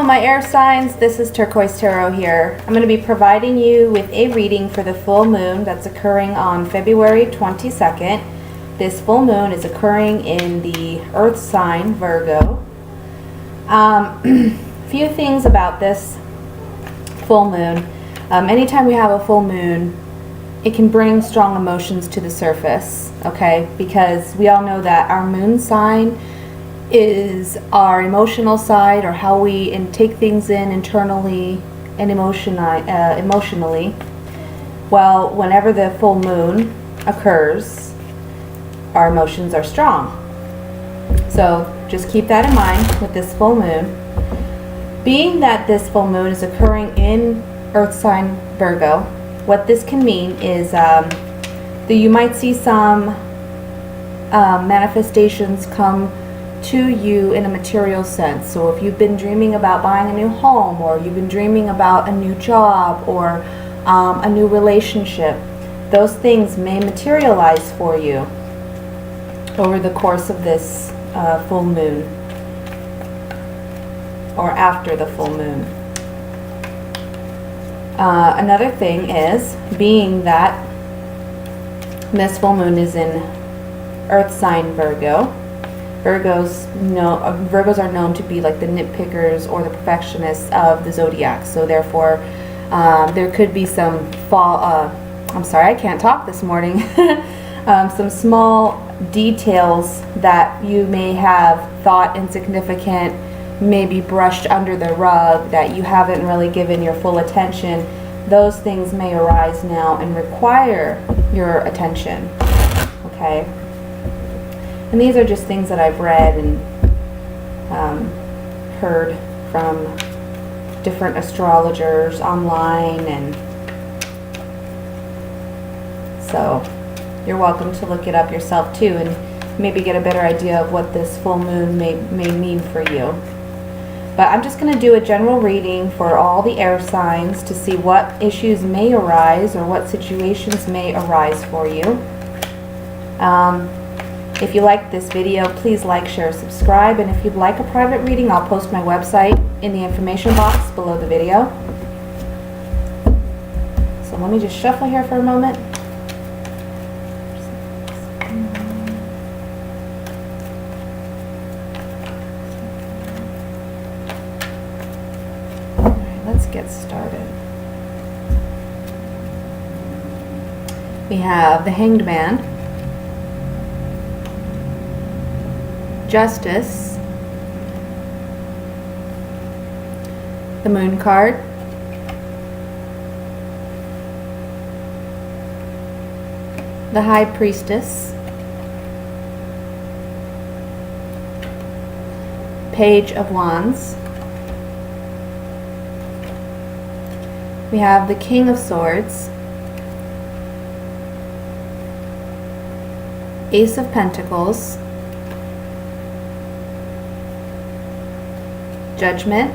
my air signs, this is Turquoise Tarot here. I'm going to be providing you with a reading for the full moon that's occurring on February 22nd. This full moon is occurring in the Earth sign, Virgo. Few things about this full moon. Anytime we have a full moon, it can bring strong emotions to the surface, okay? Because we all know that our moon sign is our emotional side, or how we take things in internally and emotionally. Well, whenever the full moon occurs, our emotions are strong. So just keep that in mind with this full moon. Being that this full moon is occurring in Earth sign Virgo, what this can mean is that you might see some manifestations come to you in a material sense. So if you've been dreaming about buying a new home, or you've been dreaming about a new job, or a new relationship, those things may materialize for you over the course of this full moon, or after the full moon. Another thing is, being that this full moon is in Earth sign Virgo, Virgos are known to be like the nitpickers or the perfectionists of the zodiac. So therefore, there could be some I'm sorry, I can't talk this morning. Some small details that you may have thought insignificant, maybe brushed under the rug, that you haven't really given your full attention. Those things may arise now and require your attention, okay? And these are just things that I've read and heard from different astrologers online, and so you're welcome to look it up yourself too, and maybe get a better idea of what this full moon may mean for you. But I'm just going to do a general reading for all the air signs to see what issues may arise, or what situations may arise for you. If you like this video, please like, share, subscribe, and if you'd like a private reading, I'll post my website in the information box below the video. So let me just shuffle here for a moment. Alright, let's get started. We have the Hanged Man, Justice, the Moon card, the High Priestess, Page of Wands. We have the King of Swords, Ace of Pentacles, Judgment,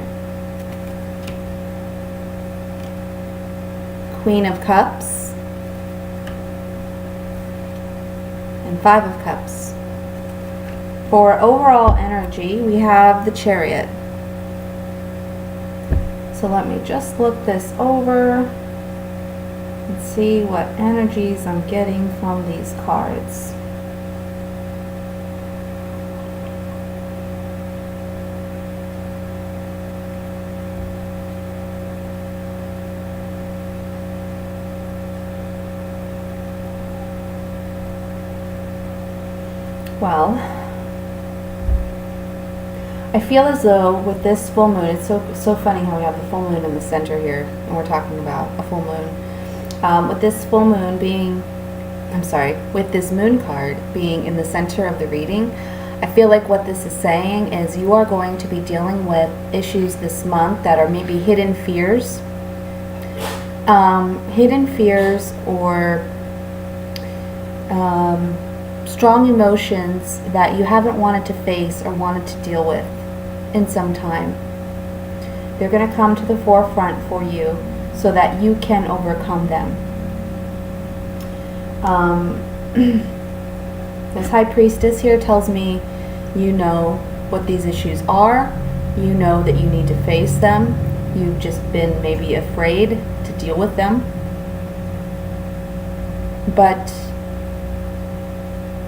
Queen of Cups, and Five of Cups. For overall energy, we have the Chariot. So let me just look this over and see what energies I'm getting from these cards. Well, I feel as though with this full moon, it's so funny how we have the full moon in the center here, and we're talking about a full moon. With this full moon being, with this moon card being in the center of the reading, I feel like what this is saying is you are going to be dealing with issues this month that are maybe hidden fears. Or strong emotions that you haven't wanted to face or wanted to deal with in some time. They're going to come to the forefront for you so that you can overcome them. This High Priestess here tells me you know what these issues are, You know that you need to face them. You've just been maybe afraid to deal with them. But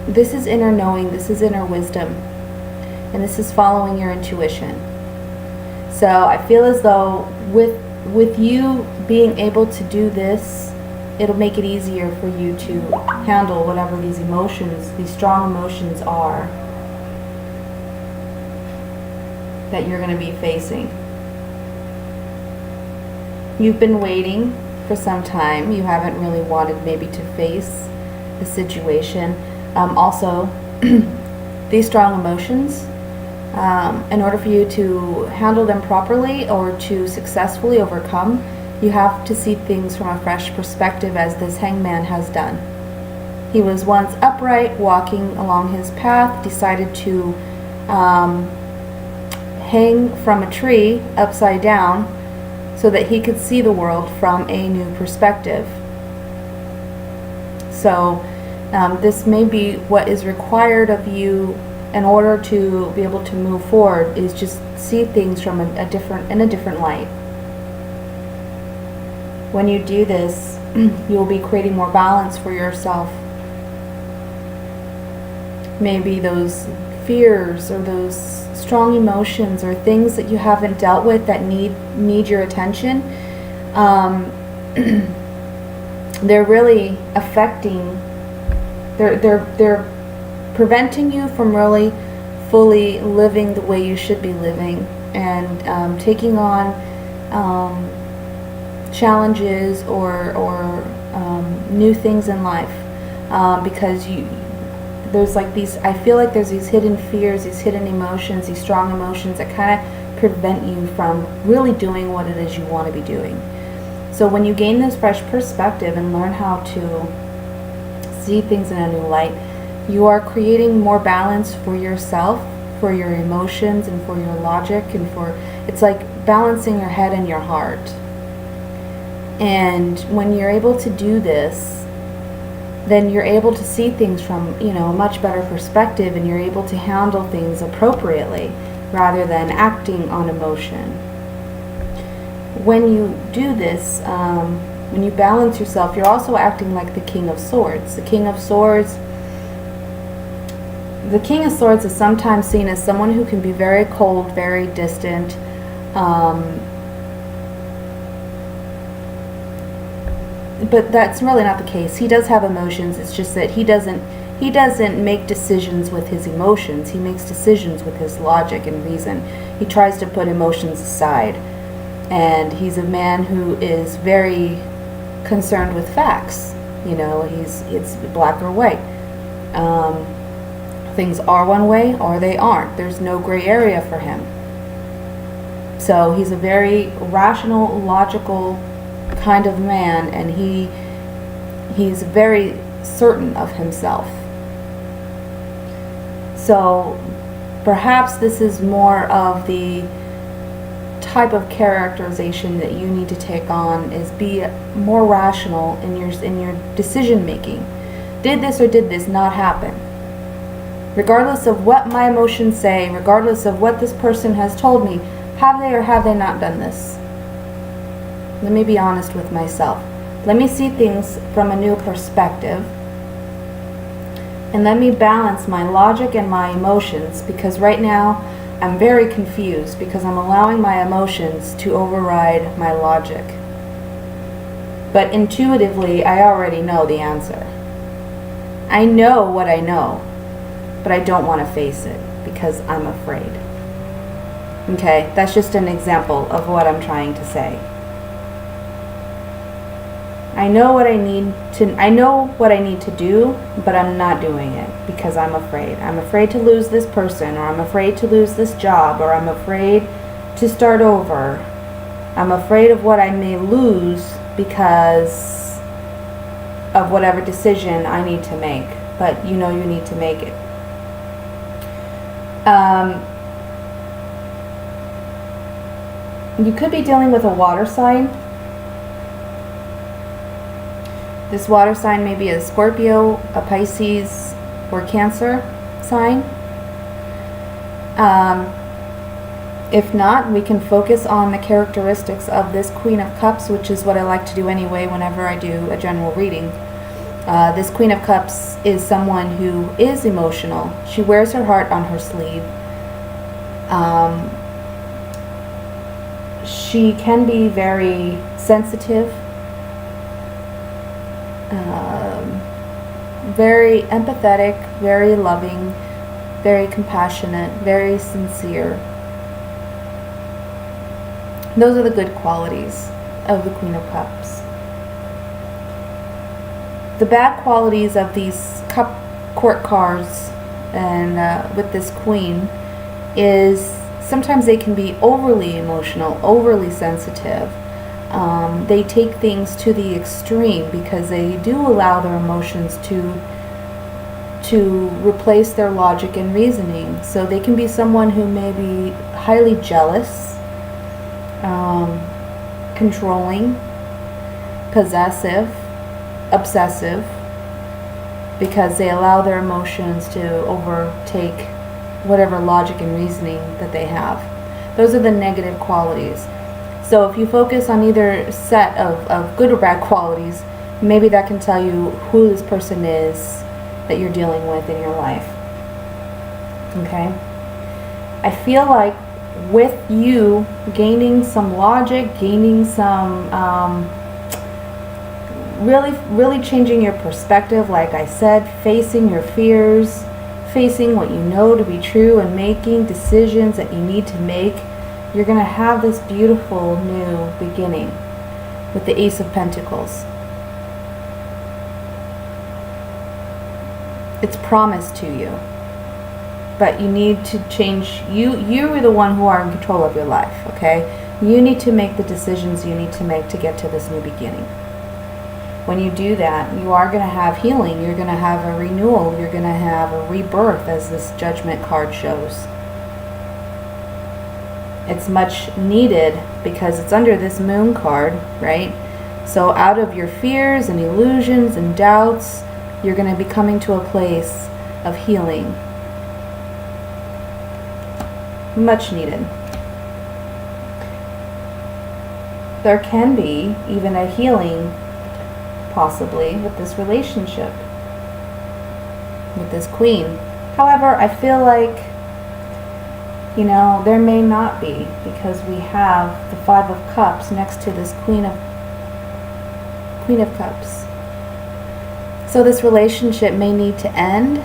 this is inner knowing, this is inner wisdom, and this is following your intuition. So I feel as though with you being able to do this, it'll make it easier for you to handle whatever these emotions, these strong emotions are that you're going to be facing. You've been waiting for some time. You haven't really wanted maybe to face the situation. Also, these strong emotions, in order for you to handle them properly or to successfully overcome, you have to see things from a fresh perspective, as this hangman has done. He was once upright, walking along his path, decided to hang from a tree upside down so that he could see the world from a new perspective. So this may be what is required of you in order to be able to move forward, is just see things from a different light. When you do this, you'll be creating more balance for yourself. Maybe those fears or those strong emotions or things that you haven't dealt with that need your attention, they're really affecting, they're preventing you from really fully living the way you should be living, and taking on challenges or new things in life, because there's like these, I feel like there's these hidden fears, these hidden emotions, these strong emotions that kind of prevent you from really doing what it is you want to be doing. So when you gain this fresh perspective and learn how to see things in a new light, you are creating more balance for yourself, for your emotions, and for your logic, and it's like balancing your head and your heart. And when you're able to do this, then you're able to see things from, a much better perspective, and you're able to handle things appropriately rather than acting on emotion. When you do this, when you balance yourself, you're also acting like the King of Swords. The King of Swords is sometimes seen as someone who can be very cold, very distant, but that's really not the case. He does have emotions. It's just that he doesn't make decisions with his emotions. He makes decisions with his logic and reason. He tries to put emotions aside. And he's a man who is very concerned with facts. It's black or white. Things are one way or they aren't. There's no gray area for him. So he's a very rational, logical kind of man, and he's very certain of himself. So perhaps this is more of the type of characterization that you need to take on, is be more rational in your decision making. Did this or did this not happen? Regardless of what my emotions say, regardless of what this person has told me, have they or have they not done this? Let me be honest with myself. Let me see things from a new perspective. And let me balance my logic and my emotions, because right now I'm very confused because I'm allowing my emotions to override my logic. But intuitively, I already know the answer. I know what I know, but I don't want to face it because I'm afraid. Okay, that's just an example of what I'm trying to say. I know what I need to do, but I'm not doing it because I'm afraid. I'm afraid to lose this person, or I'm afraid to lose this job, or I'm afraid to start over. I'm afraid of what I may lose because of whatever decision I need to make. But you need to make it. You could be dealing with a water sign. This water sign may be a Scorpio, a Pisces, or Cancer sign. If not, we can focus on the characteristics of this Queen of Cups, which is what I like to do anyway whenever I do a general reading. This Queen of Cups is someone who is emotional. She wears her heart on her sleeve. She can be very sensitive, very empathetic, very loving, very compassionate, very sincere. Those are the good qualities of the Queen of Cups. The bad qualities of these court cards and with this Queen is sometimes they can be overly emotional, overly sensitive. They take things to the extreme because they do allow their emotions to replace their logic and reasoning. So they can be someone who may be highly jealous, controlling, possessive, obsessive, because they allow their emotions to overtake whatever logic and reasoning that they have. Those are the negative qualities. So if you focus on either set of good or bad qualities, maybe that can tell you who this person is that you're dealing with in your life. Okay? I feel like with you gaining some logic, gaining some really changing your perspective, like I said, facing your fears, facing what you know to be true, and making decisions that you need to make, you're going to have this beautiful new beginning with the Ace of Pentacles. It's promised to you, but you need to change. You are the one who are in control of your life, okay? You need to make the decisions you need to make to get to this new beginning. When you do that, you are going to have healing. You're going to have a renewal. You're going to have a rebirth, as this Judgment card shows. It's much needed because it's under this Moon card, right? So out of your fears and illusions and doubts, you're going to be coming to a place of healing. Much needed. There can be even a healing possibly with this relationship, with this Queen. However, I feel like, you know, there may not be, because we have the Five of Cups next to this Queen of Cups. So this relationship may need to end,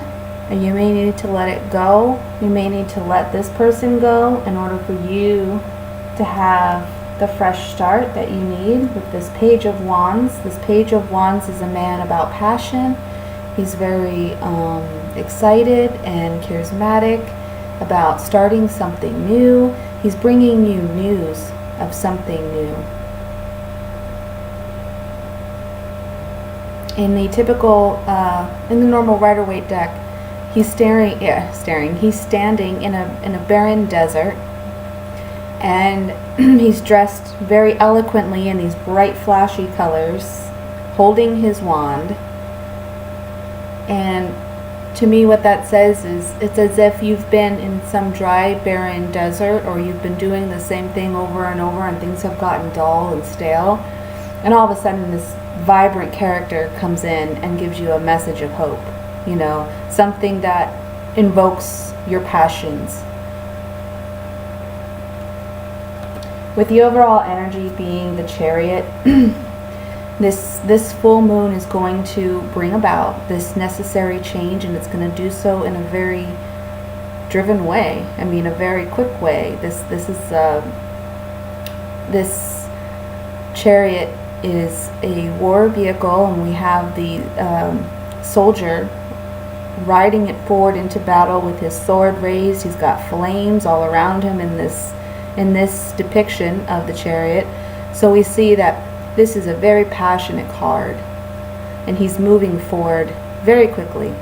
and you may need to let it go. You may need to let this person go in order for you to have the fresh start that you need with this Page of Wands. This Page of Wands is a man about passion. He's very excited and charismatic about starting something new. He's bringing you news of something new. In the typical, in the normal Rider-Waite deck, he's he's standing in a barren desert, and he's dressed very eloquently in these bright flashy colors, holding his wand. And to me what that says is, it's as if you've been in some dry, barren desert, or you've been doing the same thing over and over and things have gotten dull and stale, and all of a sudden this vibrant character comes in and gives you a message of hope, you know, something that invokes your passions. With the overall energy being the Chariot, this full moon is going to bring about this necessary change, and it's going to do so in a very driven way. I mean, a very quick way. This Chariot is a war vehicle, and we have the soldier riding it forward into battle with his sword raised. He's got flames all around him in this depiction of the Chariot. So we see that this is a very passionate card, and he's moving forward very quickly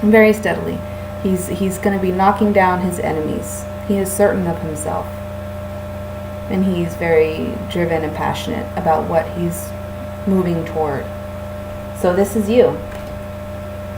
and very steadily. He's going to be knocking down his enemies. He is certain of himself, and he's very driven and passionate about what he's moving toward. So this is you.